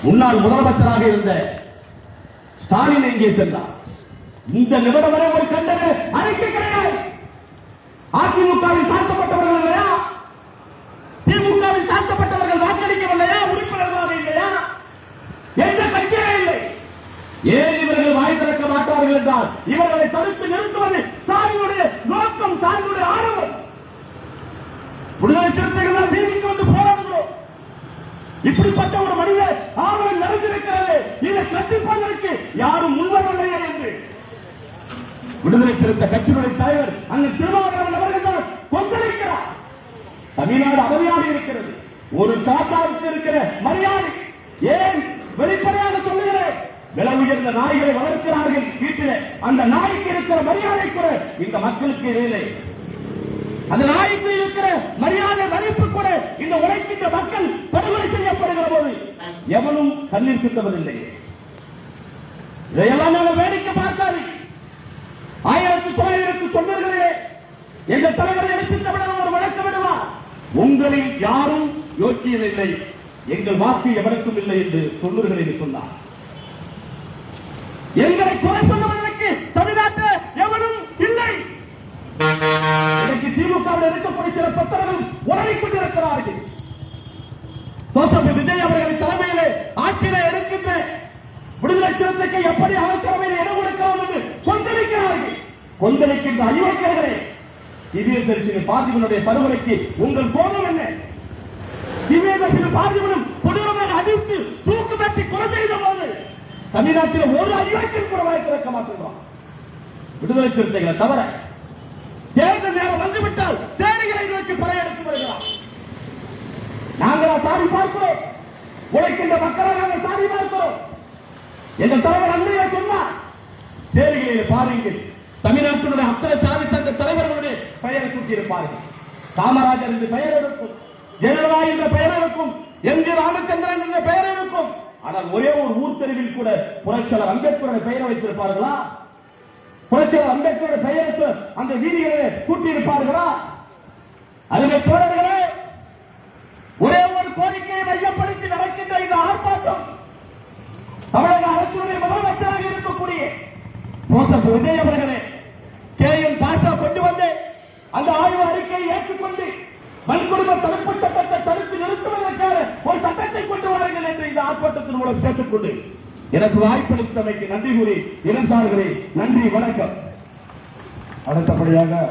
முன்னாள் முதலமைச்சராக இருந்த ஸ்டாலின் எங்கே சென்றார்? இந்த நிமிடம் வரை ஒரு கண்டன அறிக்கை கிடையாது. அதிமுகவில் தாழ்த்தப்பட்டவர்கள் இல்லையா? திமுகவில் தாழ்த்தப்பட்டவர்கள் வாக்களிக்கவில்லையா? உறுப்பினர்களாக இல்லையா? எந்த கட்சியே இல்லை. ஏன் இவர்கள் வாய் திறக்க மாட்டார்கள் என்றால் இவர்களை தடுத்து நிறுத்துவது சாமியுடைய நோக்கம், சாமியுடைய ஆணவம். விடுதலை சிறுத்தைகள் வீதிக்கு வந்து போராடுகிறோம். இப்படிப்பட்ட ஒரு மனித ஆவணம் நடந்திருக்கிறது. இதை கற்றுப்பதற்கு யாரும் முன்வரவில்லையே என்று விடுதலை சிறுத்தை கட்சியினுடைய தலைவர் அங்கு திருமாவளவன் அவர்கள் தான் கொந்தளிக்கிறார். தமிழ்நாடு அமைதியாக இருக்கிறது. ஒரு தாத்தாவுக்கு இருக்கிற மரியாதை ஏன் வெளிப்படையாக சொல்லுகிறேன். விலை உயர்ந்த நாய்களை வளர்க்கிறார்கள் வீட்டில். அந்த நாய்க்கு இருக்கிற மரியாதை கூட இந்த மக்களுக்கு இல்லை. அந்த நாய்க்கு இருக்கிற மரியாதை மதிப்பு கூட இந்த உழைக்கின்ற மக்கள் படுகொலை செய்யப்படுகிற போது எவனும் கண்ணீர் சிந்துவதில்லை. இதையெல்லாம் நாங்கள் வேடிக்கை பார்த்தாரு. 1990களிலே எங்கள் தலைவர் எடுத்துவிட ஒரு வழக்கம் விடுவார். உங்களில் யாரும் யோசியதில்லை, எங்கள் வாக்கு எவருக்கும் இல்லை என்று 90களில் சொன்னார். எங்களை குறை சொல்லுவதற்கு தமிழ்நாட்டில் எவரும் இல்லை. இன்னைக்கு திமுகவில் இருக்கக்கூடிய சில பத்திரங்கள் உறவிக் கொண்டிருக்கிறார்கள். விஜய் அவர்களின் தலைமையிலே ஆட்சியிலே இருக்கின்ற விடுதலை சிறுத்தைக்கு எப்படி அமைச்சரவையில் இடம் கொடுக்கலாம் என்று கொந்தளிக்கிறார்கள். கொந்தளிக்கின்ற அயோக்கியர்களே, திவ்யதர்ஷினி பார்த்திபனுடைய படுகொலைக்கு உங்கள் கோபம் என்ன? திவ்யதர்ஷினி பார்த்திபனும் கொடூரமாக அடித்து தூக்கு மாட்டி கொலை செய்த போது தமிழ்நாட்டில் ஒரு அயோக்கியம் கூட வாய் திறக்க மாட்டோம். விடுதலை சிறுத்தைகளை தவிர தேர்தல் நேரம் வந்துவிட்டால் சேரிகளை நோக்கி படையெடுத்து வருகிறார். நாங்களா சாதி பார்க்கிறோம்? உழைக்கின்ற மக்களை நாங்கள் சாதி பார்க்கிறோம். எங்கள் தலைவர் அன்றைய சொன்னார், சேரிகளில் பாருங்கள், தமிழ்நாட்டினுடைய அத்தனை சாதி சங்க தலைவர்களுடைய பெயரை கூட்டியிருப்பார்கள். காமராஜர் என்று பெயர் இருக்கும், ஜெயலலிதா என்ற பெயர் இருக்கும், எம் ஜி ராமச்சந்திரன் என்ற பெயர் இருக்கும். ஆனால் ஒரே ஒரு ஊர் தெருவில் கூட புரட்சியாளர் அம்பேத்கருடைய பெயரை வைத்திருப்பார்களா? புரட்சியாளர் அம்பேத்கருடைய பெயருக்கு அந்த வீதிகளை கூட்டியிருப்பார்களா? அதிலே தோழர்களே, ஒரே ஒரு கோரிக்கையை மையப்படுத்தி நடக்கின்ற இந்த ஆர்ப்பாட்டம் தமிழக அரசுடைய முதலமைச்சராக இருக்கக்கூடிய விஜய் அவர்களே, KM பாஷா கொண்டு வந்து அந்த ஆய்வு அறிக்கையை ஏற்றுக்கொண்டு வன்கொடுமை தடுப்பு சட்டத்தை தடுத்து நிறுத்துவதற்கான ஒரு சட்டத்தை கொண்டு வாருங்கள் என்று இந்த ஆர்ப்பாட்டத்தின் மூலம் கேட்டுக்கொண்டு எனக்கு வாய்ப்பளித்தமைக்கு நன்றி கூறி இருந்தார்களே. நன்றி, வணக்கம். அடுத்தபடியாக